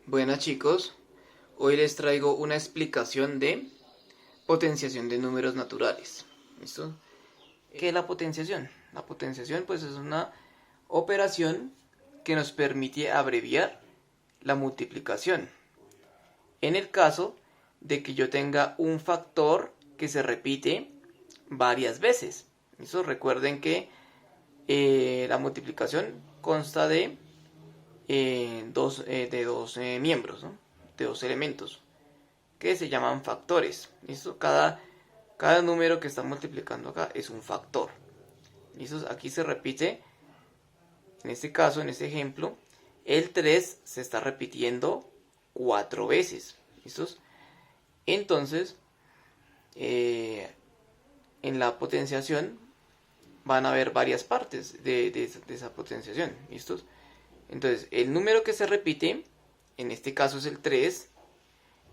Buenas chicos, hoy les traigo una explicación de potenciación de números naturales. ¿Listo? ¿Qué es la potenciación? La potenciación pues es una operación que nos permite abreviar la multiplicación. En el caso de que yo tenga un factor que se repite varias veces. ¿Listo? Recuerden que la multiplicación consta de dos miembros, ¿no? De dos elementos que se llaman factores. ¿Listo? Cada número que está multiplicando acá es un factor. ¿Listo? Aquí se repite, en este caso, en este ejemplo, el 3 se está repitiendo 4 veces. ¿Listo? Entonces, en la potenciación van a haber varias partes de esa potenciación. ¿Listo? Entonces, el número que se repite, en este caso es el 3,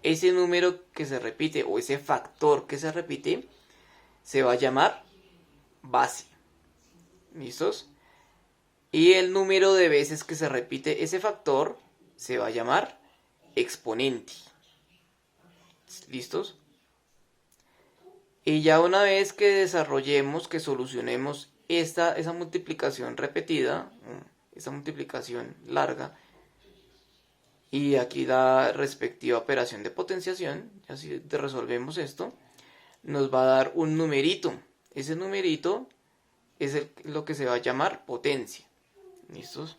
ese número que se repite o ese factor que se repite se va a llamar base. ¿Listos? Y el número de veces que se repite ese factor se va a llamar exponente. ¿Listos? Y ya una vez que desarrollemos, que solucionemos esa multiplicación repetida, esa multiplicación larga, y aquí la respectiva operación de potenciación, así resolvemos esto, nos va a dar un numerito. Ese numerito es lo que se va a llamar potencia. ¿Listos?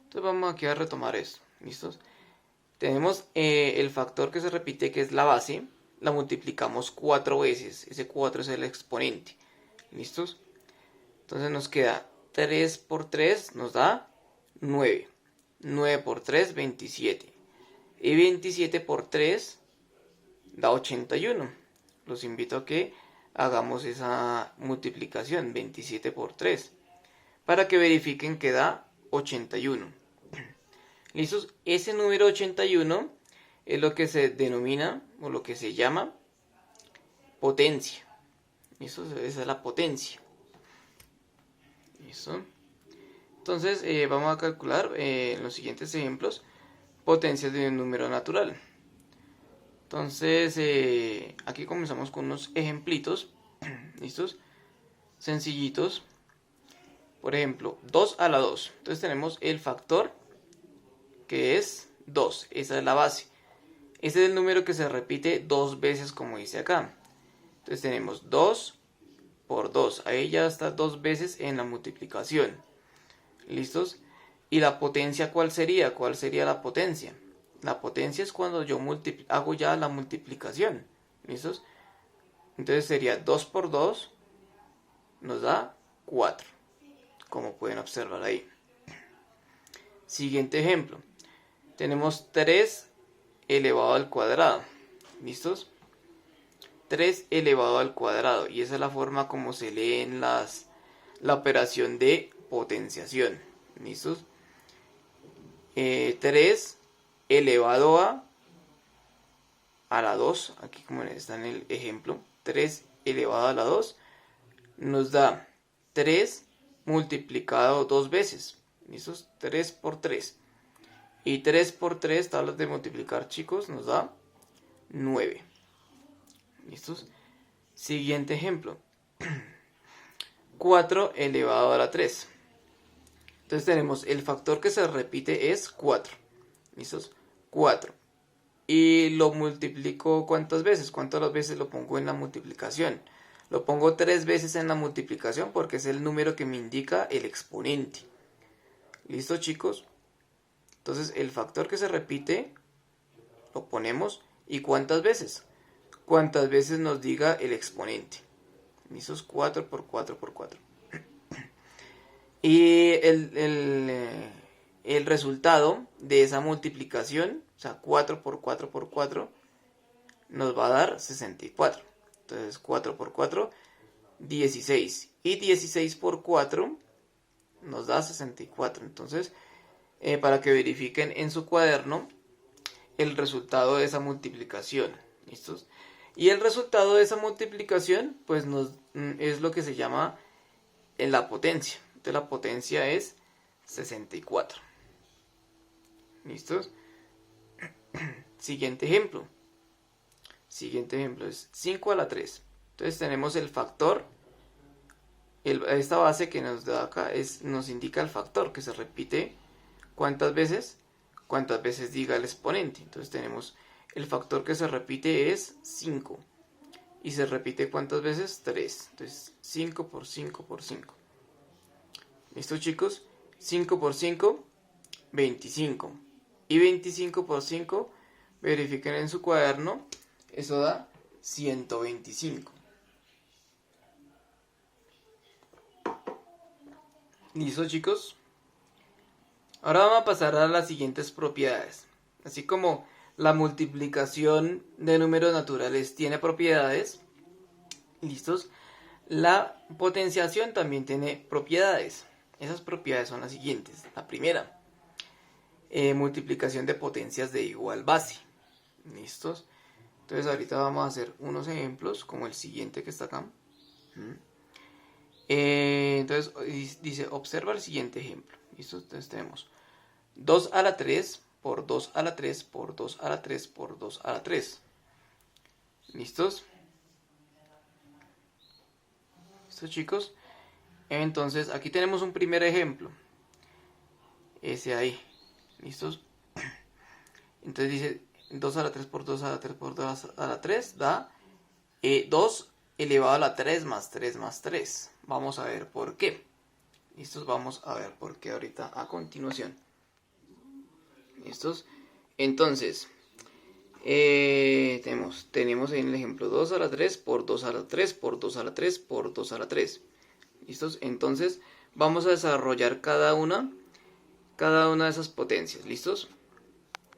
Entonces vamos aquí a retomar esto. ¿Listos? Tenemos el factor que se repite, que es la base, la multiplicamos 4 veces. Ese 4 es el exponente. ¿Listos? Entonces nos queda 3 por 3 nos da 9. 9 por 3, 27. Y 27 por 3 da 81. Los invito a que hagamos esa multiplicación, 27 por 3, para que verifiquen que da 81. ¿Listos? Ese número 81 es lo que se denomina o lo que se llama potencia. ¿Listo? Esa es la potencia. ¿Listo? Entonces vamos a calcular en los siguientes ejemplos potencias de un número natural. Entonces aquí comenzamos con unos ejemplitos, ¿listos? Sencillitos. Por ejemplo, 2 a la 2. Entonces tenemos el factor que es 2, esa es la base. Este es el número que se repite dos veces como dice acá. Entonces tenemos 2 por 2, ahí ya está dos veces en la multiplicación. ¿Listos? ¿Y la potencia cuál sería? ¿Cuál sería la potencia? La potencia es cuando yo hago ya la multiplicación. ¿Listos? Entonces sería 2 por 2 nos da 4. Como pueden observar ahí. Siguiente ejemplo. Tenemos 3 elevado al cuadrado. ¿Listos? 3 elevado al cuadrado. Y esa es la forma como se lee en la operación de potenciación. ¿Listos? 3 elevado a la 2. Aquí como está en el ejemplo. 3 elevado a la 2 nos da 3 multiplicado dos veces. ¿Listos? 3 por 3. Y 3 por 3, tablas de multiplicar chicos, nos da 9. ¿Listos? Siguiente ejemplo. 4 elevado a la 3. Entonces tenemos el factor que se repite es 4. ¿Listos? 4. Y lo multiplico ¿cuántas veces? ¿Cuántas veces lo pongo en la multiplicación? Lo pongo 3 veces en la multiplicación porque es el número que me indica el exponente. ¿Listo, chicos? Entonces el factor que se repite lo ponemos y ¿cuántas veces? ¿Cuántas veces nos diga el exponente? ¿Listos? 4 por 4 por 4. Y el resultado de esa multiplicación, o sea, 4 por 4 por 4, nos va a dar 64. Entonces 4 por 4, 16. Y 16 por 4 nos da 64. Entonces, para que verifiquen en su cuaderno el resultado de esa multiplicación. ¿Listos? Y el resultado de esa multiplicación, pues es lo que se llama la potencia. Entonces la potencia es 64. ¿Listos? Siguiente ejemplo. Siguiente ejemplo es 5 a la 3. Entonces tenemos el factor. Esta base que nos da acá nos indica el factor que se repite cuántas veces diga el exponente. Entonces tenemos el factor que se repite es 5. Y se repite cuántas veces? 3. Entonces 5 por 5 por 5. ¿Listo, chicos? 5 por 5, 25. Y 25 por 5, verifiquen en su cuaderno, eso da 125. ¿Listo, chicos? Ahora vamos a pasar a las siguientes propiedades. Así como la multiplicación de números naturales tiene propiedades, ¿listos? La potenciación también tiene propiedades. Esas propiedades son las siguientes. La primera, multiplicación de potencias de igual base. ¿Listos? Entonces ahorita vamos a hacer unos ejemplos como el siguiente que está acá. Entonces dice, observa el siguiente ejemplo. ¿Listo? Entonces tenemos 2 a la 3 por 2 a la 3 por 2 a la 3 por 2 a la 3. ¿Listos? ¿Listo, chicos? Entonces aquí tenemos un primer ejemplo. Ese ahí. ¿Listos? Entonces dice 2 a la 3 por 2 a la 3 por 2 a la 3 da 2 elevado a la 3 más 3 más 3. Vamos a ver por qué. ¿Listos? Vamos a ver por qué ahorita a continuación. ¿Listos? Entonces, tenemos en el ejemplo 2 a la 3 por 2 a la 3 por 2 a la 3 por 2 a la 3. ¿Listos? Entonces, vamos a desarrollar cada una de esas potencias. ¿Listos?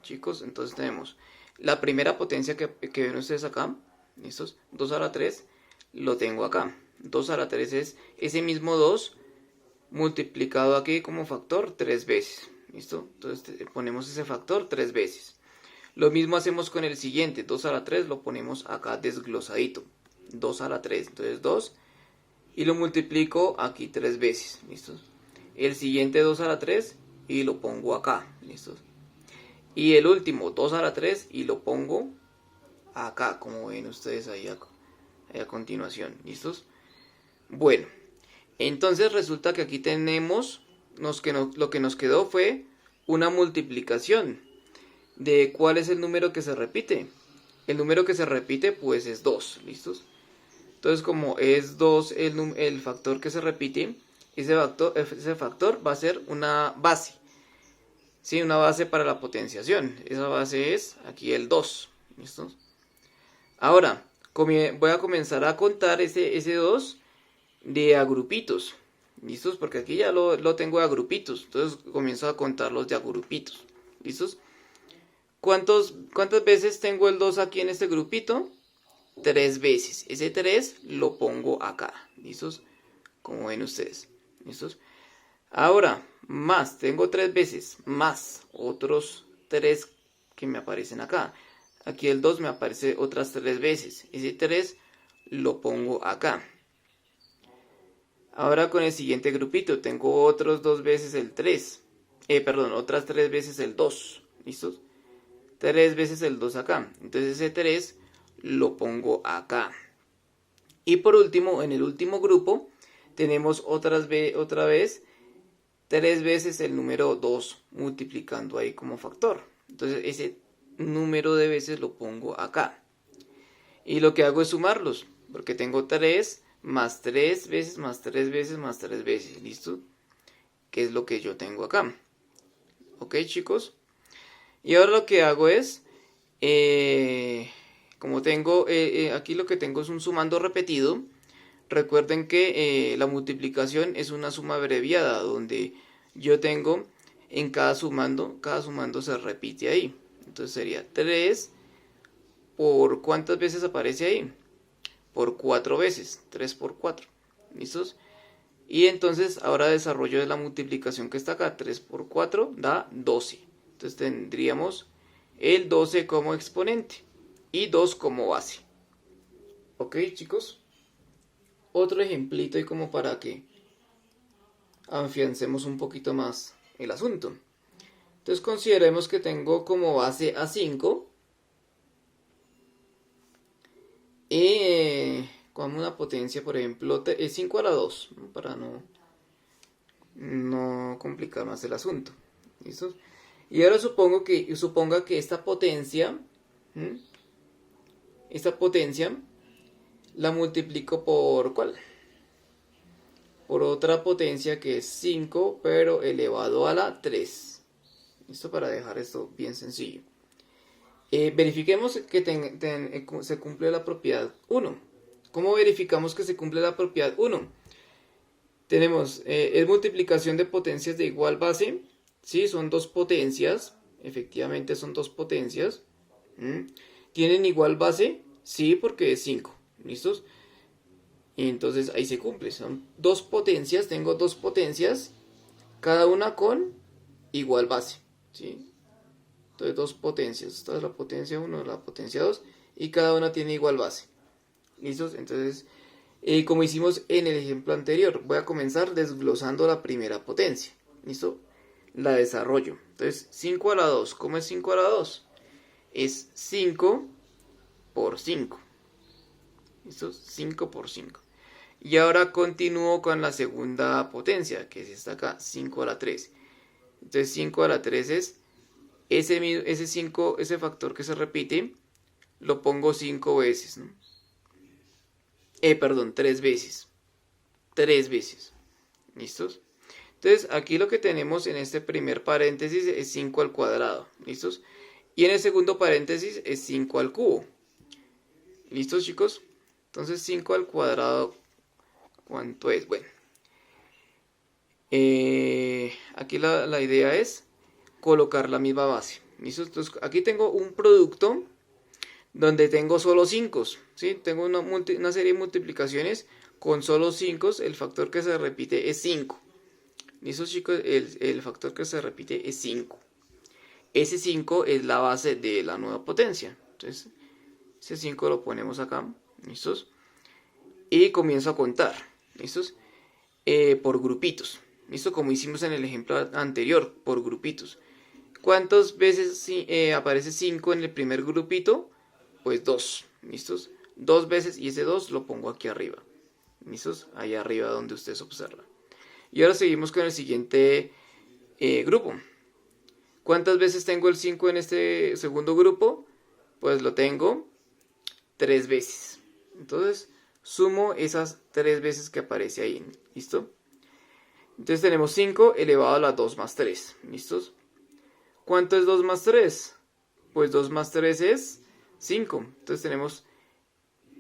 Chicos, entonces tenemos la primera potencia que ven ustedes acá. ¿Listos? 2 a la 3 lo tengo acá. 2 a la 3 es ese mismo 2 multiplicado aquí como factor 3 veces. ¿Listo? Entonces ponemos ese factor 3 veces. Lo mismo hacemos con el siguiente. 2 a la 3 lo ponemos acá desglosadito. 2 a la 3. Entonces 2. Y lo multiplico aquí 3 veces. ¿Listo? El siguiente 2 a la 3 y lo pongo acá. ¿Listo? Y el último 2 a la 3 y lo pongo acá, como ven ustedes ahí a continuación. ¿Listos? Bueno, entonces resulta que aquí tenemos, lo que nos quedó fue una multiplicación de cuál es el número que se repite. El número que se repite pues es 2, ¿listos? Entonces como es 2 el factor que se repite, ese factor va a ser una base. Sí, una base para la potenciación. Esa base es aquí el 2, ¿listos? Ahora, voy a comenzar a contar ese 2 de a grupitos. ¿Listos? Porque aquí ya lo tengo a grupitos. Entonces comienzo a contarlos de a grupitos. ¿Listos? ¿Cuántas veces tengo el 2 aquí en este grupito? 3 veces. Ese 3 lo pongo acá. ¿Listos? Como ven ustedes. ¿Listos? Ahora, más. Tengo 3 veces. Más otros 3 que me aparecen acá. Aquí el 2 me aparece otras 3 veces. Ese 3 lo pongo acá. Ahora con el siguiente grupito tengo otros 2 veces el 3. Otras 3 veces el 2. ¿Listos? 3 veces el 2 acá. Entonces ese 3 lo pongo acá. Y por último, en el último grupo, tenemos otra vez 3 veces el número 2 multiplicando ahí como factor. Entonces ese número de veces lo pongo acá. Y lo que hago es sumarlos, porque tengo 3 más 3 veces, más 3 veces, más 3 veces. ¿Listo? Que es lo que yo tengo acá. ¿Ok, chicos? Y ahora lo que hago es, como tengo, aquí lo que tengo es un sumando repetido. Recuerden que la multiplicación es una suma abreviada, donde yo tengo en cada sumando se repite ahí. Entonces sería 3 por ¿cuántas veces aparece ahí? Por 4 veces, 3 por 4. ¿Listos? Y entonces ahora desarrollo de la multiplicación que está acá, 3 por 4 da 12. Entonces tendríamos el 12 como exponente y 2 como base. ¿Ok, chicos? Otro ejemplito y como para que afiancemos un poquito más el asunto. Entonces consideremos que tengo como base a 5 Pongamos una potencia, por ejemplo, es 5 a la 2, ¿no? Para no complicar más el asunto. ¿Listo? Y ahora suponga que esta potencia, ¿m? Esta potencia la multiplico por ¿cuál? Por otra potencia que es 5, pero elevado a la 3. ¿Listo? Para dejar esto bien sencillo. Verifiquemos que se cumple la propiedad 1. ¿Cómo verificamos que se cumple la propiedad 1? Tenemos, es multiplicación de potencias de igual base. ¿Sí? Son dos potencias. Efectivamente son dos potencias. ¿Tienen igual base? Sí, porque es 5. ¿Listos? Y entonces ahí se cumple. Son dos potencias. Tengo dos potencias. Cada una con igual base. ¿Sí? Entonces dos potencias. Esta es la potencia 1, la potencia 2. Y cada una tiene igual base. ¿Listos? Entonces, como hicimos en el ejemplo anterior, voy a comenzar desglosando la primera potencia. ¿Listo? La desarrollo. Entonces, 5 a la 2. ¿Cómo es 5 a la 2? Es 5 por 5. ¿Listo? 5 por 5. Y ahora continúo con la segunda potencia, que es esta acá, 5 a la 3. Entonces 5 a la 3 es ese factor que se repite, lo pongo 5 veces, ¿no? Perdón, 3 veces. 3 veces. ¿Listos? Entonces aquí lo que tenemos en este primer paréntesis es 5 al cuadrado. ¿Listos? Y en el segundo paréntesis es 5 al cubo. ¿Listos, chicos? Entonces 5 al cuadrado, ¿cuánto es? Bueno, aquí la idea es colocar la misma base. ¿Listos? Entonces aquí tengo un producto donde tengo solo 5. ¿Sí? Tengo una serie de multiplicaciones con solo 5. El factor que se repite es 5. ¿Listos, chicos? El factor que se repite es 5. Ese 5 es la base de la nueva potencia. Entonces, ese 5 lo ponemos acá. ¿Listos? Y comienzo a contar. ¿Listos? Por grupitos. ¿Listo? Como hicimos en el ejemplo anterior, por grupitos. ¿Cuántas veces aparece 5 en el primer grupito? Pues 2. ¿Listos? 2 veces y ese 2 lo pongo aquí arriba. ¿Listos? Ahí arriba donde ustedes observan. Y ahora seguimos con el siguiente grupo. ¿Cuántas veces tengo el 5 en este segundo grupo? Pues lo tengo 3 veces. Entonces sumo esas 3 veces que aparece ahí. ¿Listo? Entonces tenemos 5 elevado a la 2 más 3. ¿Listos? ¿Cuánto es 2 más 3? Pues 2 más 3 es 5. Entonces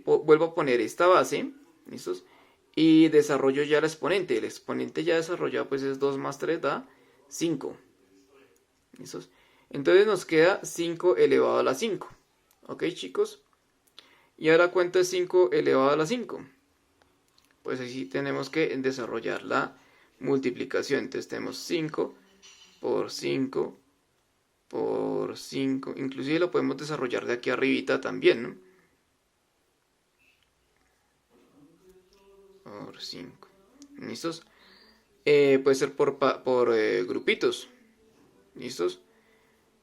vuelvo a poner esta base. ¿Listos? Y desarrollo ya el exponente. El exponente ya desarrollado pues es 2 más 3 da 5. ¿Listos? Entonces nos queda 5 elevado a la 5. ¿Ok, chicos? Y ahora, ¿cuánto es 5 elevado a la 5? Pues así tenemos que desarrollar la multiplicación. Entonces tenemos 5 por 5 por 5. Inclusive lo podemos desarrollar de aquí arribita también, ¿no? Por 5. ¿Listos? Puede ser por grupitos. ¿Listos?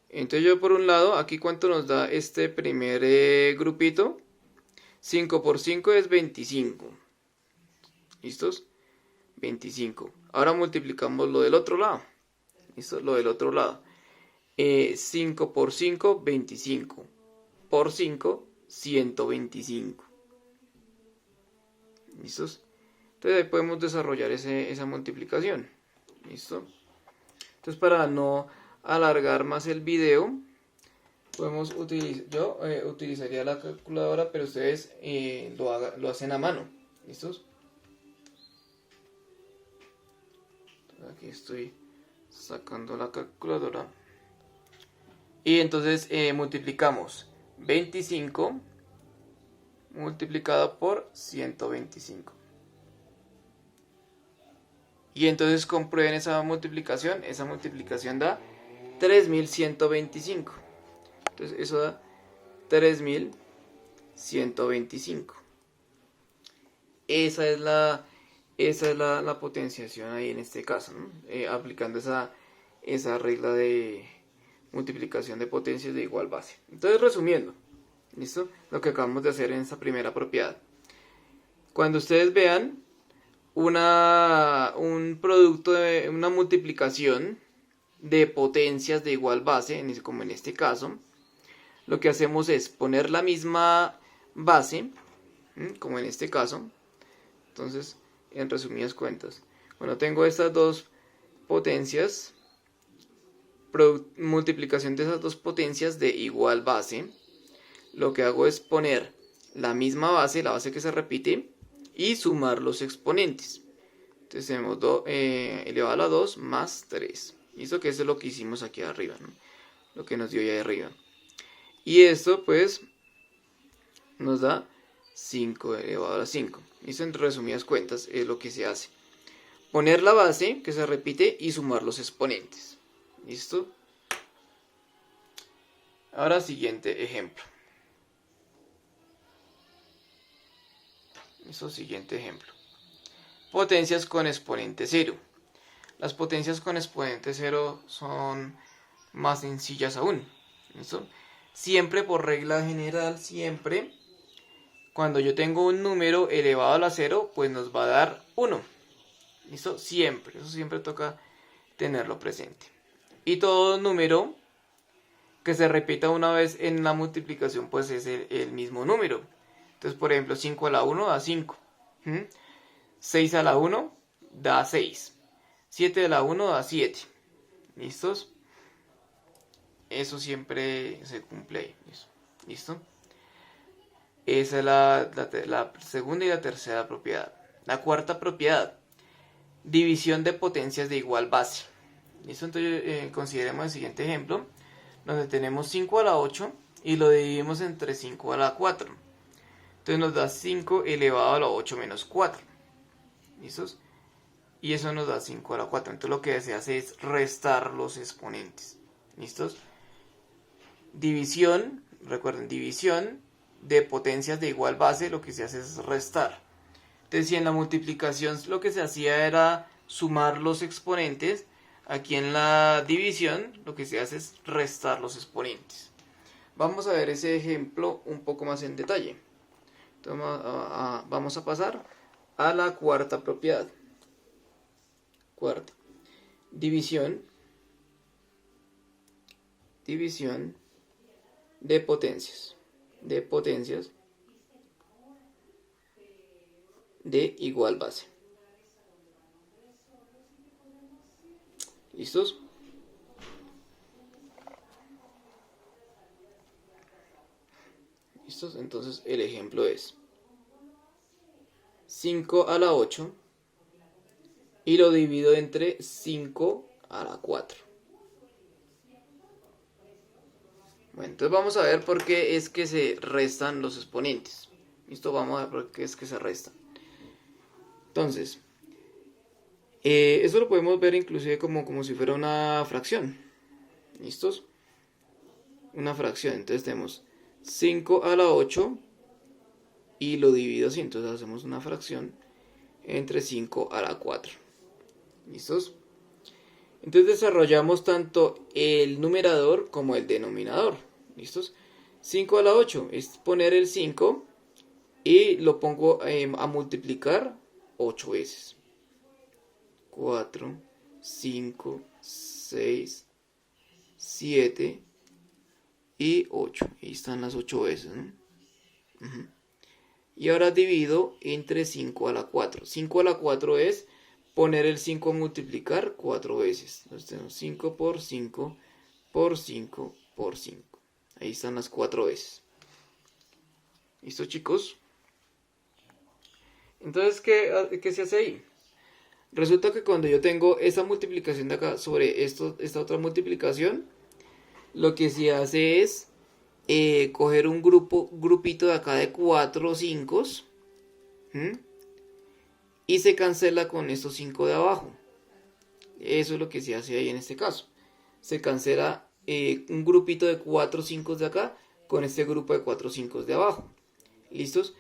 Entonces yo por un lado, aquí ¿cuánto nos da este primer grupito? 5 por 5 es 25. ¿Listos? 25. Ahora multiplicamos lo del otro lado. ¿Listo? Lo del otro lado. 5 por 5, 25. Por 5, 125. ¿Listos? Entonces ahí podemos desarrollar esa multiplicación. ¿Listo? Entonces para no alargar más el video, podemos yo utilizaría la calculadora, pero ustedes lo hacen a mano. ¿Listos? Entonces aquí estoy sacando la calculadora. Y entonces multiplicamos 25 multiplicado por 125. Y entonces comprueben esa multiplicación. Esa multiplicación da 3125. Entonces eso da 3125. Esa es la potenciación ahí en este caso, ¿no? Aplicando esa regla de multiplicación de potencias de igual base. Entonces, resumiendo, ¿listo? Lo que acabamos de hacer en esta primera propiedad. cuando ustedes vean un producto de una multiplicación de potencias de igual base, como en este caso, lo que hacemos es poner la misma base, como en este caso. Entonces, en resumidas cuentas, cuando tengo estas dos potencias, multiplicación de esas dos potencias de igual base, lo que hago es poner la misma base, la base que se repite, y sumar los exponentes. Entonces tenemos elevado a la 2 más 3. Y eso que es lo que hicimos aquí arriba, ¿no? Lo que nos dio ahí arriba. Y esto pues nos da 5 elevado a la 5. Eso en resumidas cuentas es lo que se hace. Poner la base que se repite y sumar los exponentes. ¿Listo? Ahora siguiente ejemplo. Siguiente ejemplo. Potencias con exponente 0. Las potencias con exponente 0 son más sencillas aún. ¿Listo? Siempre por regla general, siempre cuando yo tengo un número elevado a la 0, pues nos va a dar 1. ¿Listo? Siempre. Eso siempre toca tenerlo presente. Y todo número que se repita una vez en la multiplicación, pues es el mismo número. Entonces, por ejemplo, 5 a la 1 da 5. 6 a la 1 da 6. 7 a la 1 da 7. ¿Listos? Eso siempre se cumple ahí. ¿Listo? Esa es la segunda y la tercera propiedad. La cuarta propiedad. División de potencias de igual base. ¿Listo? Entonces consideremos el siguiente ejemplo. Donde tenemos 5 a la 8 y lo dividimos entre 5 a la 4. Entonces nos da 5 elevado a la 8 menos 4. ¿Listos? Y eso nos da 5 a la 4. Entonces lo que se hace es restar los exponentes. ¿Listos? División, recuerden, división de potencias de igual base, lo que se hace es restar. Entonces si en la multiplicación lo que se hacía era sumar los exponentes, aquí en la división lo que se hace es restar los exponentes. Vamos a ver ese ejemplo un poco más en detalle. Entonces, vamos a pasar a la cuarta propiedad. Cuarta. División de potencias. De igual base. ¿Listos? ¿Listos? Entonces el ejemplo es 5 a la 8 y lo divido entre 5 a la 4. Bueno, entonces vamos a ver por qué es que se restan los exponentes. ¿Listo? Vamos a ver por qué es que se restan. Entonces, eso lo podemos ver inclusive como si fuera una fracción. ¿Listos? Una fracción. Entonces tenemos 5 a la 8 y lo divido así. Entonces hacemos una fracción entre 5 a la 4. ¿Listos? Entonces desarrollamos tanto el numerador como el denominador. ¿Listos? 5 a la 8 es poner el 5 y lo pongo a multiplicar 8 veces. 4, 5, 6, 7 y 8. Ahí están las 8 veces, ¿no? Y ahora divido entre 5 a la 4. 5 a la 4 es poner el 5 a multiplicar 4 veces. Entonces tenemos 5 por 5 por 5 por 5. Ahí están las 4 veces. ¿Listo, chicos? Entonces, ¿qué se hace ahí? Resulta que cuando yo tengo esta multiplicación de acá sobre esta otra multiplicación, lo que se hace es coger un grupito de acá de 4 5 y se cancela con estos 5 de abajo. Eso es lo que se hace ahí en este caso. Se cancela un grupito de 4 5 de acá con este grupo de 4 5 de abajo. ¿Listos?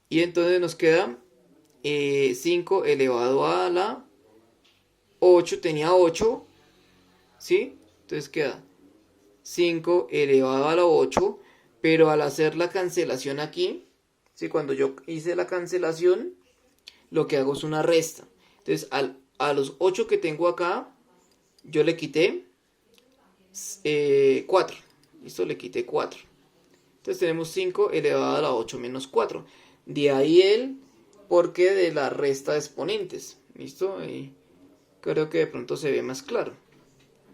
Y entonces nos queda 5 elevado a la 8, tenía 8, ¿sí? Entonces queda 5 elevado a la 8, pero al hacer la cancelación aquí, ¿sí? Cuando yo hice la cancelación, lo que hago es una resta. Entonces, a los 8 que tengo acá, yo le quité 4. ¿Listo? Le quité 4. Entonces tenemos 5 elevado a la 8 menos 4. De ahí el porqué de la resta de exponentes. ¿Listo? Y creo que de pronto se ve más claro.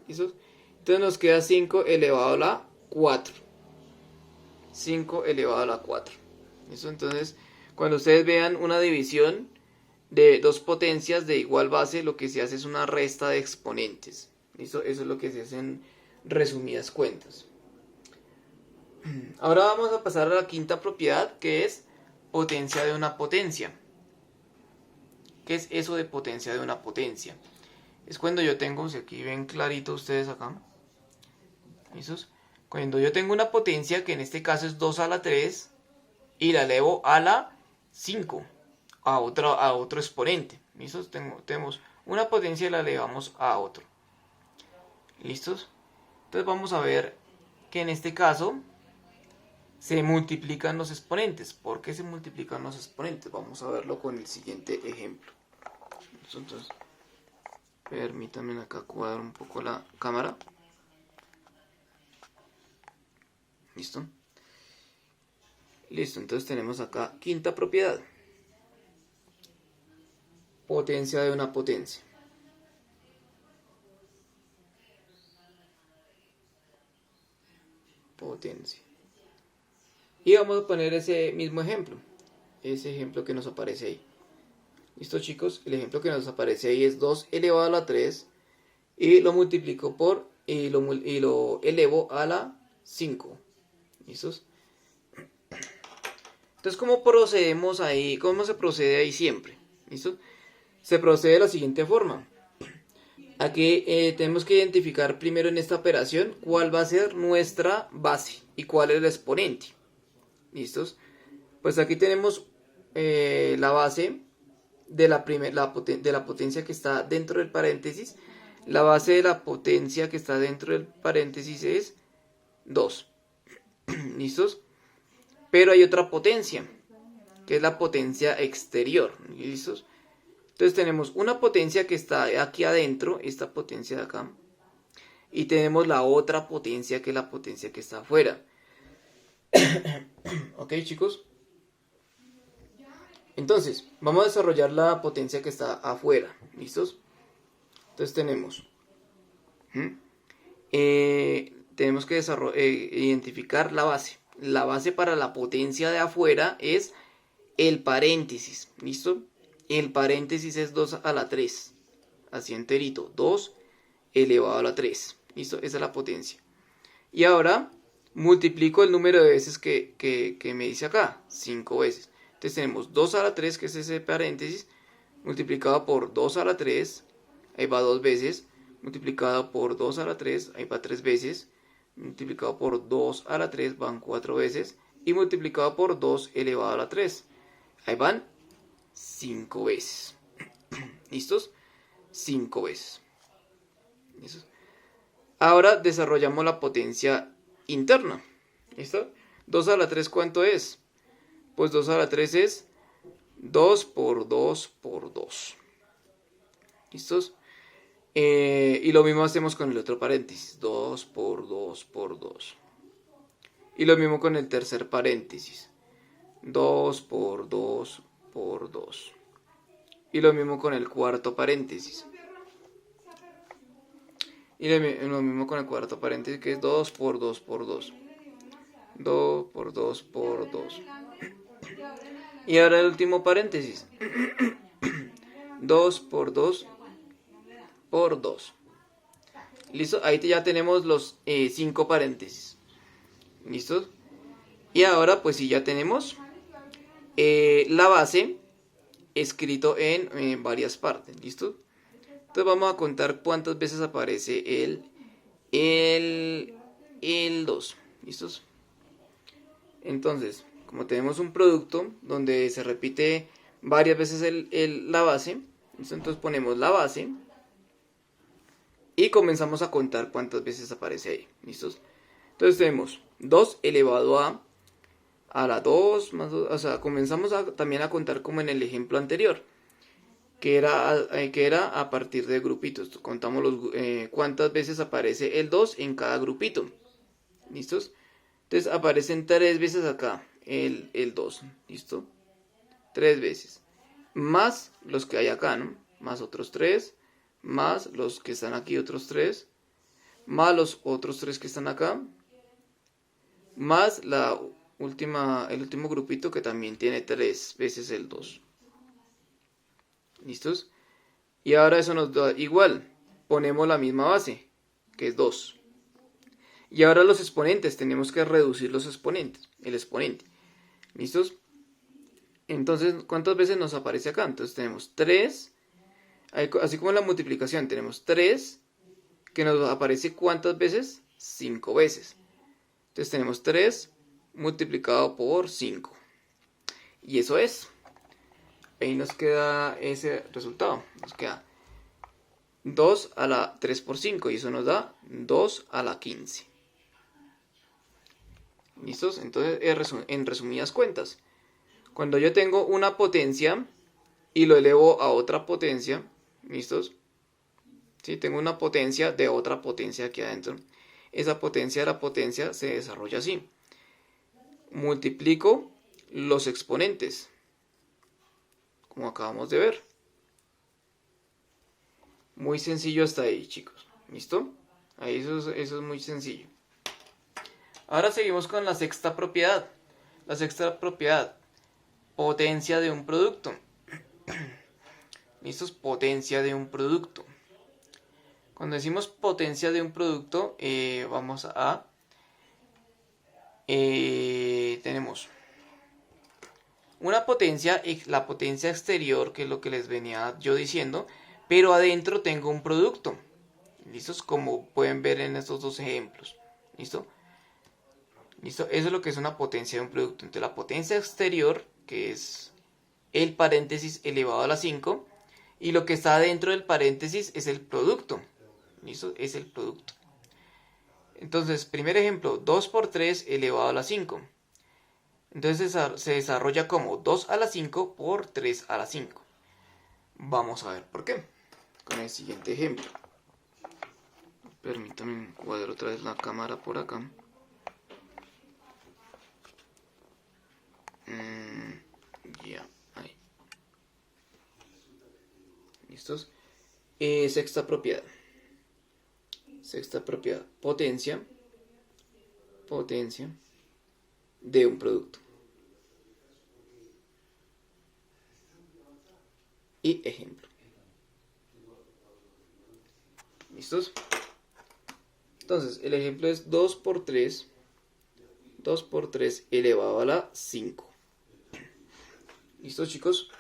¿Listo? Entonces nos queda 5 elevado a la 4. 5 elevado a la 4. ¿Listo? Entonces, cuando ustedes vean una división de dos potencias de igual base, lo que se hace es una resta de exponentes. ¿Listo? Eso es lo que se hace en resumidas cuentas. Ahora vamos a pasar a la quinta propiedad, que es potencia de una potencia. ¿Qué es eso de potencia de una potencia? Es cuando yo tengo, si aquí ven clarito ustedes acá, ¿listo? Cuando yo tengo una potencia que en este caso es 2 a la 3 y la elevo a la 5, a otro exponente. ¿Listo? Tenemos una potencia y la elevamos a otro. ¿Listos? Entonces vamos a ver que en este caso se multiplican los exponentes. ¿Por qué se multiplican los exponentes? Vamos a verlo con el siguiente ejemplo. Entonces, permítanme acá cuadrar un poco la cámara. ¿Listo? Listo, entonces tenemos acá quinta propiedad. Potencia de una potencia. Potencia. Y vamos a poner ese mismo ejemplo. Ese ejemplo que nos aparece ahí. ¿Listo, chicos? El ejemplo que nos aparece ahí es 2 elevado a la 3. Y lo multiplico por... Y lo elevo a la 5. ¿Listos? Entonces, ¿cómo procedemos ahí? ¿Cómo se procede ahí siempre? ¿Listo? Se procede de la siguiente forma. Aquí tenemos que identificar primero en esta operación cuál va a ser nuestra base y cuál es el exponente. ¿Listos? Pues aquí tenemos la base de la potencia que está dentro del paréntesis. La base de la potencia que está dentro del paréntesis es 2. ¿Listos? Pero hay otra potencia, que es la potencia exterior. ¿Listos? Entonces tenemos una potencia que está aquí adentro, esta potencia de acá. Y tenemos la otra potencia, que es la potencia que está afuera. ¿Ok, chicos? Entonces, vamos a desarrollar la potencia que está afuera. ¿Listos? Entonces tenemos... tenemos que identificar la base. La base para la potencia de afuera es el paréntesis. ¿Listo? El paréntesis es 2 a la 3. Así enterito. 2 elevado a la 3. ¿Listo? Esa es la potencia. Y ahora multiplico el número de veces que me dice acá. 5 veces. Entonces tenemos 2 a la 3, que es ese paréntesis, multiplicado por 2 a la 3. Ahí va 2 veces. Multiplicado por 2 a la 3. Ahí va 3 veces. Multiplicado por 2 a la 3 van 4 veces. Y multiplicado por 2 elevado a la 3. Ahí van 5 veces. ¿Listos? 5 veces. ¿Listos? Ahora desarrollamos la potencia interna. ¿Listo? 2 a la 3, ¿cuánto es? Pues 2 a la 3 es 2 por 2 por 2. ¿Listos? Y lo mismo hacemos con el otro paréntesis. 2 por 2 por 2. Y lo mismo con el tercer paréntesis. 2 por 2 por 2. Y lo mismo con el cuarto paréntesis. Y lo mismo con el cuarto paréntesis, que es 2 por 2 por 2. 2 por 2 por 2. Y ahora el último paréntesis. 2 por 2 por 2. ¿Listo? Ahí ya tenemos los 5 paréntesis. ¿Listo? Y ahora pues sí, ya tenemos la base escrito en varias partes. ¿Listo? Entonces vamos a contar cuántas veces aparece el 2. ¿Listos? Entonces, como tenemos un producto donde se repite varias veces la base, ¿listo? Entonces ponemos la base y comenzamos a contar cuántas veces aparece ahí. ¿Listos? Entonces tenemos 2 elevado a a la 2 más 2, o sea, comenzamos también a contar como en el ejemplo anterior, que era a partir de grupitos. Contamos cuántas veces aparece el 2 en cada grupito. ¿Listos? Entonces aparecen 3 veces acá el 2. ¿Listo? 3 veces. Más los que hay acá, ¿no? Más otros 3. Más los que están aquí, otros 3. Más los otros 3 que están acá. Más el último grupito que también tiene 3 veces el 2. ¿Listos? Y ahora eso nos da igual. Ponemos la misma base, que es 2. Y ahora los exponentes, tenemos que reducir los exponentes, el exponente. ¿Listos? Entonces, ¿cuántas veces nos aparece acá? Entonces tenemos 3, así como en la multiplicación, tenemos 3, que nos aparece ¿cuántas veces? 5 veces. Entonces tenemos 3 multiplicado por 5. Y eso es. Ahí nos queda ese resultado. Nos queda 2 a la 3 por 5 y eso nos da 2 a la 15. ¿Listos? Entonces, en resumidas cuentas, cuando yo tengo una potencia y lo elevo a otra potencia, ¿listos? ¿Sí? Tengo una potencia de otra potencia aquí adentro. Esa potencia de la potencia se desarrolla así. Multiplico los exponentes, como acabamos de ver. Muy sencillo hasta ahí, chicos. ¿Listo? Ahí eso es muy sencillo. Ahora seguimos con la sexta propiedad. La sexta propiedad, potencia de un producto. ¿Listos? Potencia de un producto. Cuando decimos potencia de un producto, vamos a... tenemos una potencia, la potencia exterior, que es lo que les venía yo diciendo, pero adentro tengo un producto. ¿Listos? Como pueden ver en estos dos ejemplos. ¿Listo? ¿Listo? Eso es lo que es una potencia de un producto. Entonces la potencia exterior, que es el paréntesis elevado a la 5, y lo que está dentro del paréntesis es el producto. ¿Listo? Es el producto. Entonces, primer ejemplo, 2 por 3 elevado a la 5. Entonces se desarrolla como 2 a la 5 por 3 a la 5. Vamos a ver por qué. Con el siguiente ejemplo. Permítanme encuadrar otra vez la cámara por acá. Ya, ahí. ¿Listos? Sexta propiedad. Sexta propiedad. Potencia de un producto. Y ejemplo. ¿Listos? Entonces, el ejemplo es 2 por 3 elevado a la 5. ¿Listos, chicos?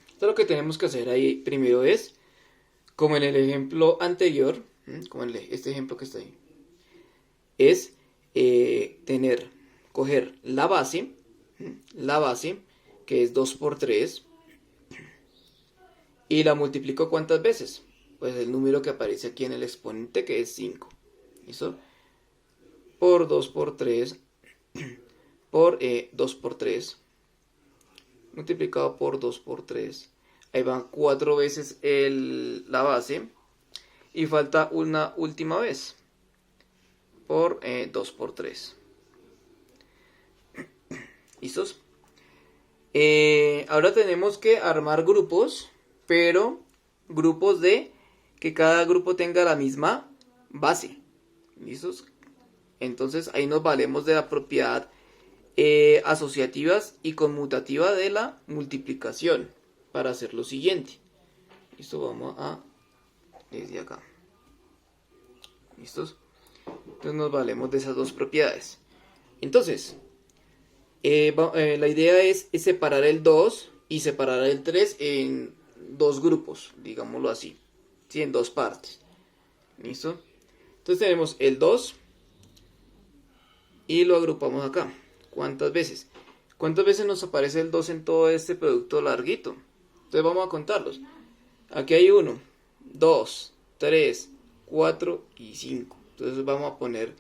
Entonces lo que tenemos que hacer ahí primero es, como en el ejemplo anterior, como en este ejemplo que está ahí, es coger la base, que es 2 por 3, y la multiplico ¿cuántas veces? Pues el número que aparece aquí en el exponente, que es 5. ¿Listo? Por 2 por 3, por 2 por 3, multiplicado por 2 por 3. Ahí van 4 veces la base. Y falta una última vez. Por 2 por 3. ¿Listos? Ahora tenemos que armar grupos. Pero grupos de que cada grupo tenga la misma base. ¿Listos? Entonces ahí nos valemos de la propiedad asociativas y conmutativa de la multiplicación para hacer lo siguiente. Listo, vamos a desde acá. ¿Listos? Entonces nos valemos de esas dos propiedades. Entonces, la idea es separar el 2 y separar el 3 en dos grupos, digámoslo así, ¿sí? En dos partes. ¿Listo? Entonces tenemos el 2 y lo agrupamos acá. ¿Cuántas veces? ¿Cuántas veces nos aparece el 2 en todo este producto larguito? Entonces vamos a contarlos. Aquí hay 1, 2, 3, 4 y 5. Entonces vamos a poner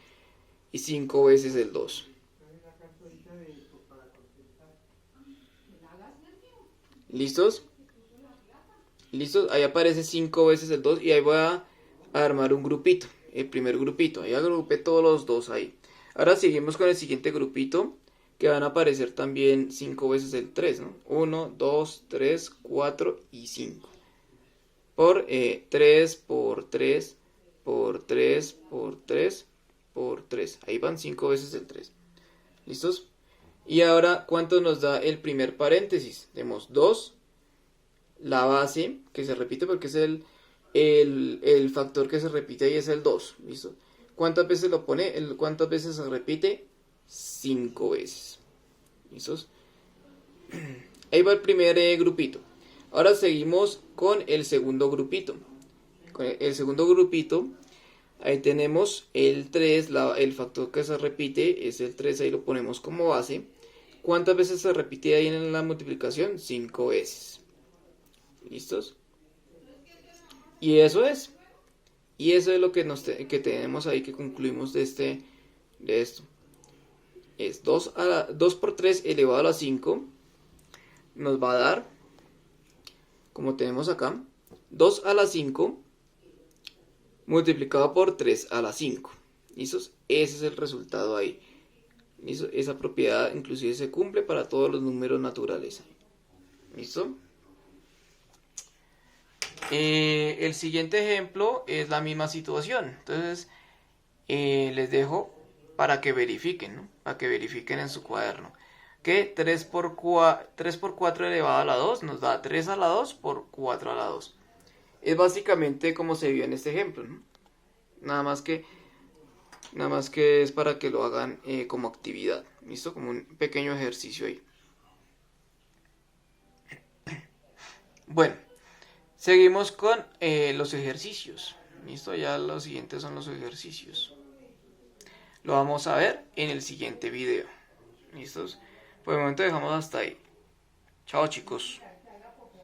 5 veces el 2. ¿Listos? ¿Listos? Ahí aparece 5 veces el 2 y ahí voy a armar un grupito. El primer grupito. Ahí agrupé todos los 2 ahí. Ahora seguimos con el siguiente grupito, que van a aparecer también 5 veces el 3, ¿no? 1, 2, 3, 4 y 5. Por 3, por 3, por 3, por 3, por 3. Ahí van 5 veces el 3. ¿Listos? Y ahora, ¿cuánto nos da el primer paréntesis? Tenemos 2, la base, que se repite porque es el factor que se repite ahí es el 2. ¿Listo? ¿Cuántas veces lo pone? ¿Cuántas veces se repite? 5 veces. ¿Listos? Ahí va el primer grupito. Ahora seguimos con el segundo grupito. Con el segundo grupito, ahí tenemos el 3, el factor que se repite es el 3, ahí lo ponemos como base. ¿Cuántas veces se repite ahí en la multiplicación? 5 veces. ¿Listos? Y eso es. Y eso es lo que, que tenemos ahí, que concluimos de esto. Es 2 por 3 elevado a la 5. Nos va a dar, como tenemos acá, 2 a la 5 multiplicado por 3 a la 5. ¿Listos? Ese es el resultado ahí. ¿Listo? Esa propiedad inclusive se cumple para todos los números naturales. ¿Listo? El siguiente ejemplo es la misma situación. Entonces, les dejo para que verifiquen, ¿no? Para que verifiquen en su cuaderno. Que 3 por 4 elevado a la 2 nos da 3 a la 2 por 4 a la 2. Es básicamente como se vio en este ejemplo, ¿no? Nada más que es para que lo hagan como actividad. ¿Listo? Como un pequeño ejercicio ahí. Bueno, seguimos con los ejercicios. ¿Listo? Ya los siguientes son los ejercicios. Lo vamos a ver en el siguiente video. ¿Listos? Por el momento dejamos hasta ahí. Chao, chicos.